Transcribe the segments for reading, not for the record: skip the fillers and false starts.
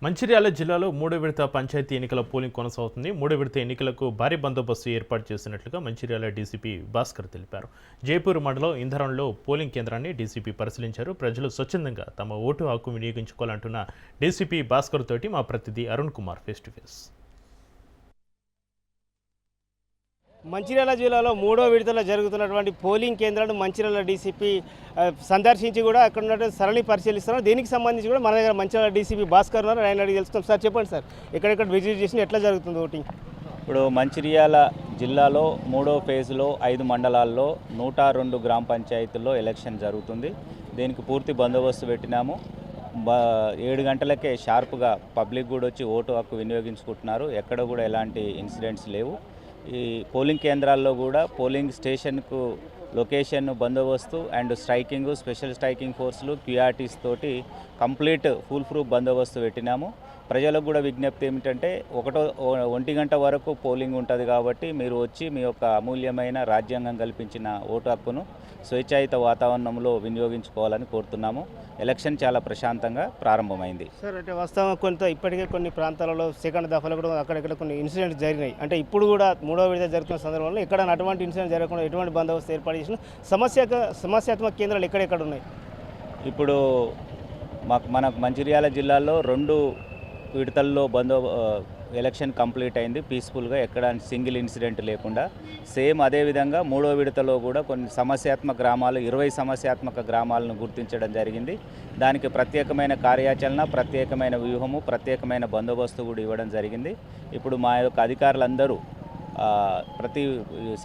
మంచిర్యాల జిల్లాలో మూడో విడత పంచాయతీ ఎన్నికల పోలింగ్ కొనసాగుతుంది. మూడో విడత ఎన్నికలకు భారీ బందోబస్తు ఏర్పాటు చేసినట్లుగా మంచిర్యాల డీసీపీ భాస్కర్ తెలిపారు. జైపూర్ మండలం ఇంధరంలో పోలింగ్ కేంద్రాన్ని డీసీపీ పరిశీలించారు. ప్రజలు స్వచ్ఛందంగా తమ ఓటు హక్కు వినియోగించుకోవాలంటున్న డీసీపీ భాస్కర్ తోటి మా ప్రతినిధి Arun Kumar face to face. Mancherial జిల్లాలో మూడో విడతలో జరుగుతున్నటువంటి పోలింగ్ కేంద్రాలను మంచిర్యాల డీసీపీ సందర్శించి కూడా అక్కడ ఉన్నటువంటి సరళి పరిశీలిస్తున్నారు. దీనికి సంబంధించి కూడా మన దగ్గర మంచిర్యాల డీసీపీ భాస్కర్ ఉన్నారు. ఆయన అడిగి తెలుస్తాం. సార్ చెప్పండి సార్, ఎక్కడెక్కడ విజిట్ చేసి ఎట్లా జరుగుతుంది ఓటింగ్? ఇప్పుడు మంచిర్యాల జిల్లాలో మూడో ఫేజ్లో 5 మండలాల్లో 102 గ్రామ పంచాయతీల్లో ఎలక్షన్ జరుగుతుంది. దీనికి పూర్తి బందోబస్తు పెట్టినాము. 7 గంటలకే షార్ప్గా పబ్లిక్ కూడా వచ్చి ఓటు హక్కు వినియోగించుకుంటున్నారు. ఎక్కడ కూడా ఎలాంటి ఇన్సిడెంట్స్ లేవు. ఈ పోలింగ్ కేంద్రాల్లో కూడా పోలింగ్ స్టేషన్కు లొకేషన్ బందోబస్తు అండ్ స్ట్రైకింగ్, స్పెషల్ స్ట్రైకింగ్ ఫోర్సులు, క్యూఆర్టీస్ తోటి కంప్లీట్ ఫుల్ ప్రూఫ్ బందోబస్తు పెట్టినాము. ప్రజలకు కూడా విజ్ఞప్తి ఏమిటంటే 1 గంట వరకు పోలింగ్ ఉంటుంది కాబట్టి మీరు వచ్చి మీ యొక్క అమూల్యమైన రాజ్యాంగం కల్పించిన ఓటు హక్కును స్వేచ్ఛాయుత వాతావరణంలో వినియోగించుకోవాలని కోరుతున్నాము. ఎలక్షన్ చాలా ప్రశాంతంగా ప్రారంభమైంది. సార్, అంటే వాస్తవం ఇప్పటికే కొన్ని ప్రాంతాలలో సెకండ్ దఫాలో కూడా అక్కడెక్కడ కొన్ని ఇన్సిడెంట్స్ జరిగినాయి. అంటే ఇప్పుడు కూడా మూడో విడత జరుగుతున్న సందర్భంలో ఎక్కడ అటువంటి ఇన్సిడెంట్ జరగకుండా ఎటువంటి బందోబస్తు ఏర్పాటు చేసిన సమస్యాత్మక కేంద్రాలు ఎక్కడెక్కడ ఉన్నాయి? ఇప్పుడు మనకు మంచిర్యాల జిల్లాలో 2 విడతల్లో ఎలక్షన్ కంప్లీట్ అయింది పీస్ఫుల్గా, ఎక్కడ సింగిల్ ఇన్సిడెంట్ లేకుండా. సేమ్ అదేవిధంగా మూడో విడతలో కూడా కొన్ని సమస్యాత్మక గ్రామాలు 20 సమస్యాత్మక గ్రామాలను గుర్తించడం జరిగింది. దానికి ప్రత్యేకమైన కార్యాచరణ, ప్రత్యేకమైన వ్యూహము, ప్రత్యేకమైన బందోబస్తు కూడా ఇవ్వడం జరిగింది. ఇప్పుడు మా యొక్క అధికారులందరూ ప్రతి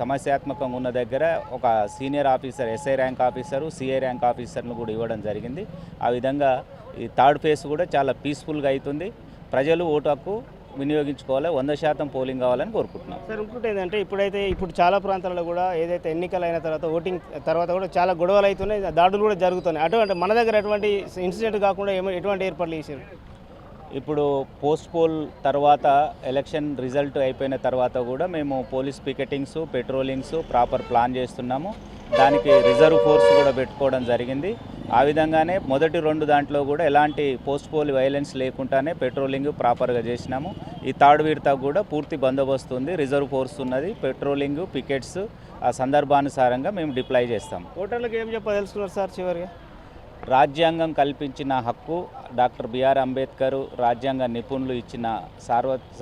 సమస్యాత్మకంగా ఉన్న దగ్గర ఒక senior officer, SI rank officer, CI rank ఆఫీసర్ను కూడా ఇవ్వడం జరిగింది. ఆ విధంగా ఈ థర్డ్ ఫేజ్ కూడా చాలా పీస్ఫుల్గా అవుతుంది. ప్రజలు ఓటు హక్కు వినియోగించుకోవాలి, 100% పోలింగ్ కావాలని కోరుకుంటున్నాం. సార్, ఇంకోటి ఏంటంటే ఇప్పుడు చాలా ప్రాంతాలలో కూడా ఏదైతే ఎన్నికలు అయిన తర్వాత ఓటింగ్ తర్వాత కూడా చాలా గొడవలు అవుతున్నాయి, దాడులు కూడా జరుగుతున్నాయి. అటువంటి మన దగ్గర ఎటువంటి ఇన్సిడెంట్ కాకుండా ఎటువంటి ఏర్పాట్లు చేశారు? ఇప్పుడు పోస్ట్ పోల్ తర్వాత ఎలక్షన్ రిజల్ట్ అయిపోయిన తర్వాత కూడా మేము పోలీస్ పికెటింగ్స్, పెట్రోలింగ్స్ ప్రాపర్ ప్లాన్ చేస్తున్నాము. దానికి రిజర్వ్ ఫోర్స్ కూడా పెట్టుకోవడం జరిగింది. ఆ విధంగానే మొదటి 2 దాంట్లో కూడా ఎలాంటి పోస్ట్ పోల్ వైలెన్స్ లేకుండానే పెట్రోలింగ్ ప్రాపర్గా చేసినాము. ఈ థర్డ్ విడత కూడా పూర్తి బందోబస్తు ఉంది, రిజర్వ్ ఫోర్స్ ఉన్నది, పెట్రోలింగ్, పికెట్స్ ఆ సందర్భానుసారంగా మేము డిప్లాయ్ చేస్తాం. ఓటర్లకు ఏం చెప్పదలుచుకున్నారు సార్? చివరిగా రాజ్యాంగం కల్పించిన హక్కు, డాక్టర్ బిఆర్ అంబేద్కర్ రాజ్యాంగ నిపుణులు ఇచ్చిన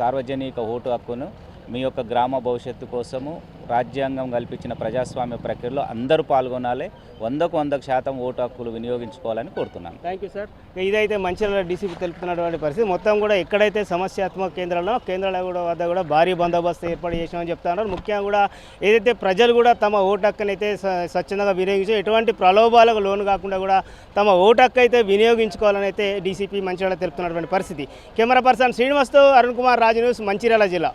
సార్వజనిక ఓటు హక్కును మీ యొక్క గ్రామ భవిష్యత్తు కోసము రాజ్యాంగం కల్పించిన ప్రజాస్వామ్య ప్రక్రియలో అందరూ పాల్గొనాలి. 100% ఓటు హక్కులు వినియోగించుకోవాలని కోరుతున్నాను. Thank you sir. ఇదైతే మంచిర్యాల డీసీపీ తెలుపుతున్నటువంటి పరిస్థితి. మొత్తం కూడా ఎక్కడైతే సమస్యాత్మక కేంద్రాల వద్ద కూడా భారీ బందోబస్తు ఏర్పాటు చేసామని చెప్తా ఉన్నారు. ముఖ్యంగా కూడా ఏదైతే ప్రజలు కూడా తమ ఓటు హక్కును అయితే స్వచ్ఛందంగా వినియోగించి ఎటువంటి ప్రలోభాలకు లోను కాకుండా కూడా తమ ఓటు హక్కు అయితే వినియోగించుకోవాలని అయితే డీసీపీ మంచిర్యాల తెలుపుతున్నటువంటి పరిస్థితి. కెమెరా పర్సన్ శ్రీనివాస్తో అరుణ్ కుమార్, రాజు న్యూస్, మంచిర్యాల జిల్లా.